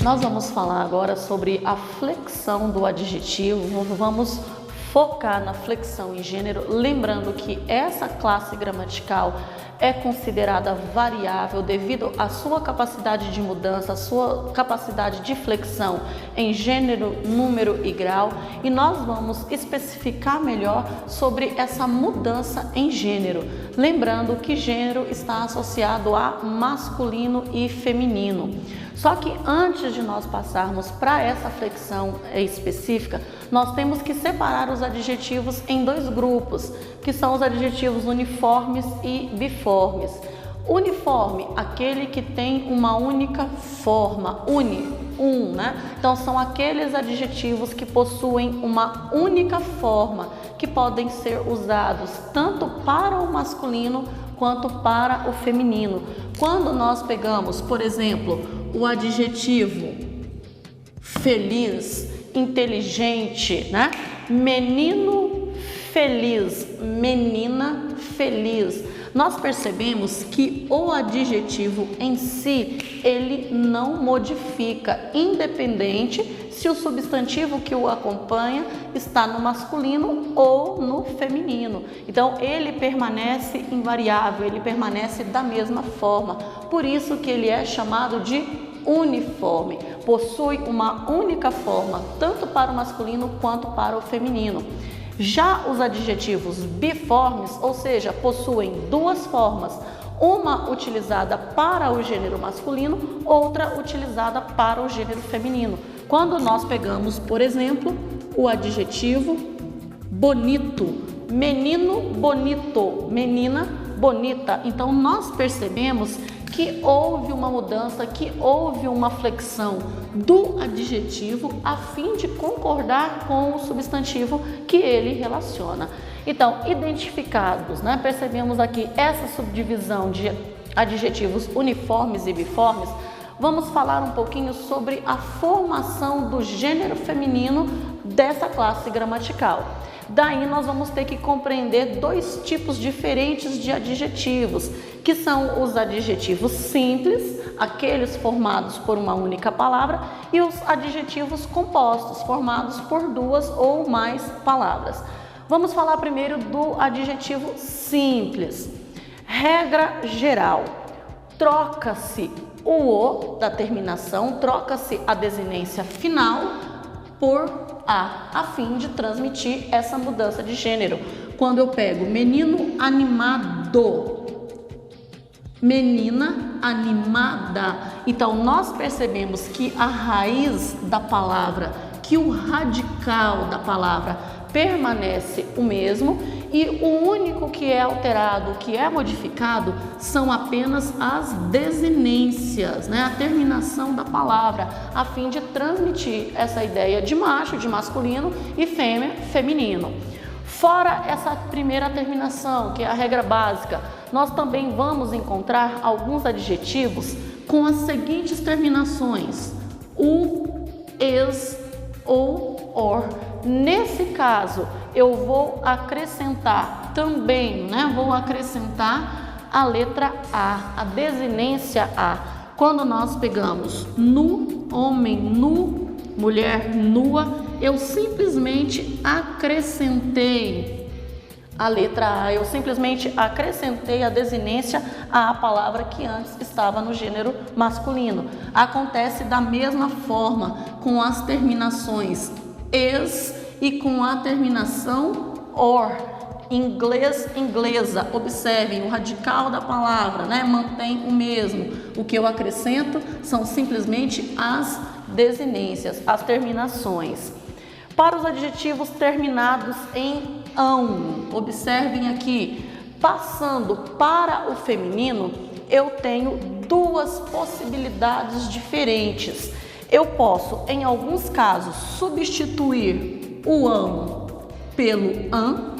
Nós vamos falar agora sobre a flexão do adjetivo. Vamos focar na flexão em gênero, lembrando que essa classe gramatical é considerada variável devido à sua capacidade de mudança, à sua capacidade de flexão em gênero, número e grau, e nós vamos especificar melhor sobre essa mudança em gênero, lembrando que gênero está associado a masculino e feminino. Só que antes de nós passarmos para essa flexão específica, nós temos que separar os adjetivos em dois grupos, que são os adjetivos uniformes e biformes. Uniforme, aquele que tem uma única forma, né? Então são aqueles adjetivos que possuem uma única forma, que podem ser usados tanto para o masculino quanto para o feminino. Quando nós pegamos, por exemplo, o adjetivo feliz, inteligente, né? Menino feliz, menina feliz. Nós percebemos que o adjetivo em si, ele não modifica, independente se o substantivo que o acompanha está no masculino ou no feminino. Então, ele permanece invariável, ele permanece da mesma forma. Por isso que ele é chamado de uniforme, possui uma única forma, tanto para o masculino quanto para o feminino. Já os adjetivos biformes, ou seja, possuem duas formas, uma utilizada para o gênero masculino, outra utilizada para o gênero feminino. Quando nós pegamos, por exemplo, o adjetivo bonito, menino bonito, menina bonita, então nós percebemos que houve uma mudança, que houve uma flexão do adjetivo a fim de concordar com o substantivo que ele relaciona. Então, identificados, né? Percebemos aqui essa subdivisão de adjetivos uniformes e biformes. Vamos falar um pouquinho sobre a formação do gênero feminino dessa classe gramatical. Daí nós vamos ter que compreender dois tipos diferentes de adjetivos, que são os adjetivos simples, aqueles formados por uma única palavra, e os adjetivos compostos, formados por duas ou mais palavras. Vamos falar primeiro do adjetivo simples. Regra geral, troca-se o da terminação, troca-se a desinência final por a fim de transmitir essa mudança de gênero. Quando eu pego menino animado, menina animada, então nós percebemos que a raiz da palavra, que o radical da palavra permanece o mesmo, e o único que é alterado, que é modificado, são apenas as desinências, né? A terminação da palavra, a fim de transmitir essa ideia de macho, de masculino, e fêmea, feminino. Fora essa primeira terminação, que é a regra básica, nós também vamos encontrar alguns adjetivos com as seguintes terminações: o, es, ou, or. Nesse caso, eu vou acrescentar também, né? Vou acrescentar a letra A, a desinência A. Quando nós pegamos nu, homem nu, mulher nua, eu simplesmente acrescentei a letra A, eu simplesmente acrescentei a desinência à palavra que antes estava no gênero masculino. Acontece da mesma forma com as terminações es e com a terminação or, inglês, inglesa. Observem, o radical da palavra, né, mantém o mesmo. O que eu acrescento são simplesmente as desinências, as terminações. Para os adjetivos terminados em ão, observem aqui, passando para o feminino, eu tenho duas possibilidades diferentes. Eu posso, em alguns casos, substituir o ão pelo ã,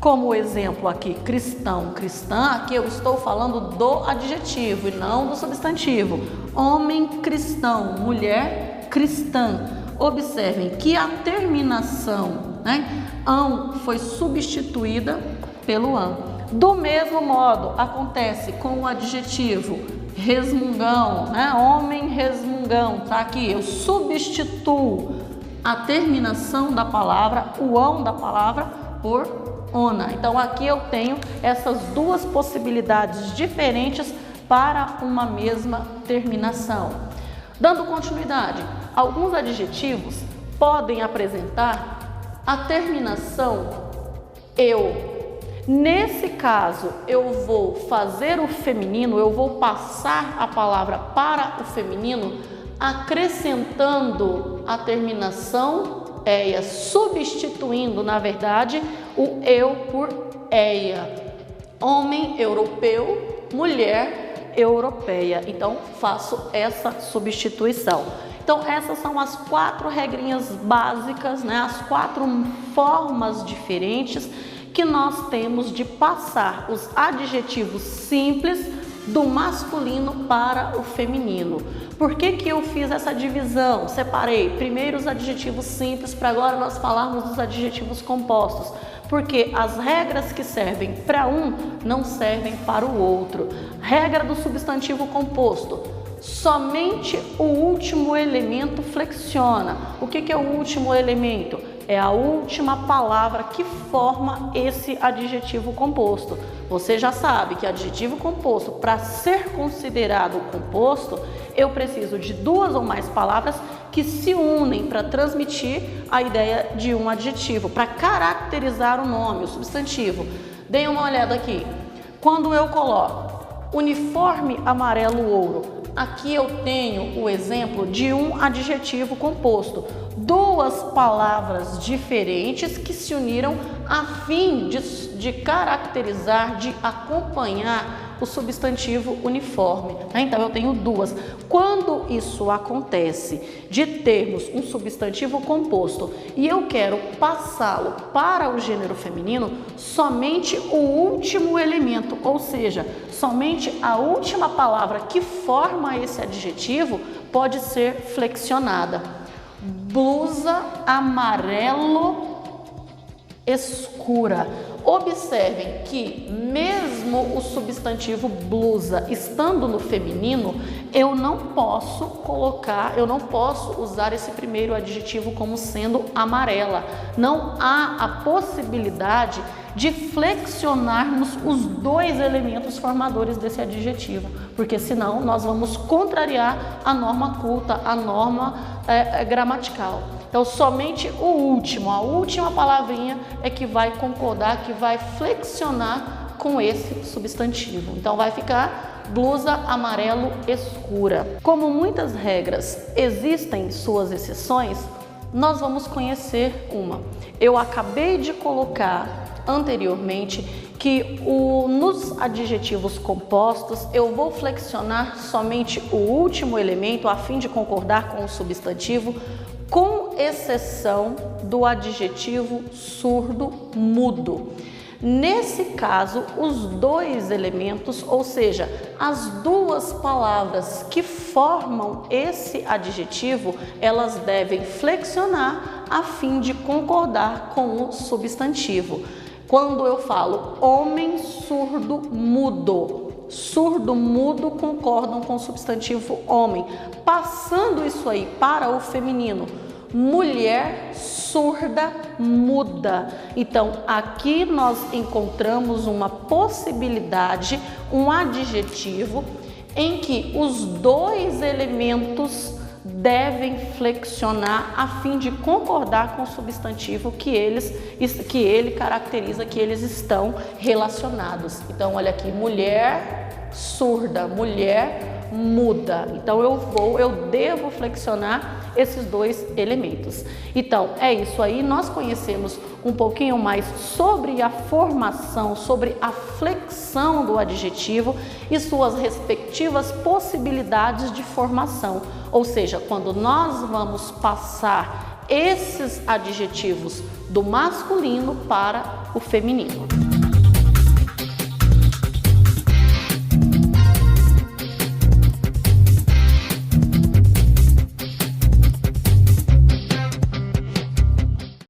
como o exemplo aqui, cristão, cristã. Aqui eu estou falando do adjetivo e não do substantivo. Homem cristão, mulher cristã. Observem que a terminação, né, ão, foi substituída pelo ã. Do mesmo modo, acontece com o adjetivo resmungão, né? Homem resmungão, tá aqui. Eu substituo a terminação da palavra, o ão da palavra, por ona. Então aqui eu tenho essas duas possibilidades diferentes para uma mesma terminação. Dando continuidade, alguns adjetivos podem apresentar a terminação eu. Nesse caso, eu vou fazer o feminino, eu vou passar a palavra para o feminino, acrescentando a terminação eia, substituindo, na verdade, o eu por eia. Homem europeu, mulher europeia. Então, faço essa substituição. Então, essas são as 4 regrinhas básicas, né? As 4 formas diferentes que nós temos de passar os adjetivos simples do masculino para o feminino. Por que que eu fiz essa divisão? Separei primeiro os adjetivos simples para agora nós falarmos dos adjetivos compostos. Porque as regras que servem para um não servem para o outro. Regra do substantivo composto. Somente o último elemento flexiona. O que que é o último elemento? É a última palavra que forma esse adjetivo composto. Você já sabe que adjetivo composto, para ser considerado composto, eu preciso de 2 ou mais palavras que se unem para transmitir a ideia de um adjetivo, para caracterizar o nome, o substantivo. Deem uma olhada aqui. Quando eu coloco uniforme amarelo ouro, aqui eu tenho o exemplo de um adjetivo composto. 2 palavras diferentes que se uniram a fim de caracterizar, de acompanhar o substantivo uniforme. Então, eu tenho 2. Quando isso acontece de termos um substantivo composto e eu quero passá-lo para o gênero feminino, somente o último elemento, ou seja, somente a última palavra que forma esse adjetivo pode ser flexionada. Blusa amarelo escura. Observem que mesmo o substantivo blusa estando no feminino, eu não posso usar esse primeiro adjetivo como sendo amarela. Não há a possibilidade de flexionarmos os 2 elementos formadores desse adjetivo, porque senão nós vamos contrariar a norma culta, a norma gramatical. Então, somente a última palavrinha é que vai concordar, que vai flexionar com esse substantivo. Então, vai ficar blusa amarelo escura. Como muitas regras existem suas exceções, nós vamos conhecer uma. Eu acabei de colocar anteriormente que nos adjetivos compostos eu vou flexionar somente o último elemento a fim de concordar com o substantivo, com exceção do adjetivo surdo-mudo. Nesse caso, os 2 elementos, ou seja, as 2 palavras que formam esse adjetivo, elas devem flexionar a fim de concordar com o substantivo. Quando eu falo homem surdo-mudo, surdo-mudo concordam com o substantivo homem. Passando isso aí para o feminino, mulher surda-muda. Então, aqui nós encontramos uma possibilidade, um adjetivo em que os 2 elementos devem flexionar a fim de concordar com o substantivo que ele caracteriza, que eles estão relacionados. Então, olha aqui, mulher surda, mulher muda. Então, eu devo flexionar esses 2 elementos. Então, é isso aí. Nós conhecemos um pouquinho mais sobre a formação, sobre a flexão do adjetivo e suas respectivas possibilidades de formação. Ou seja, quando nós vamos passar esses adjetivos do masculino para o feminino.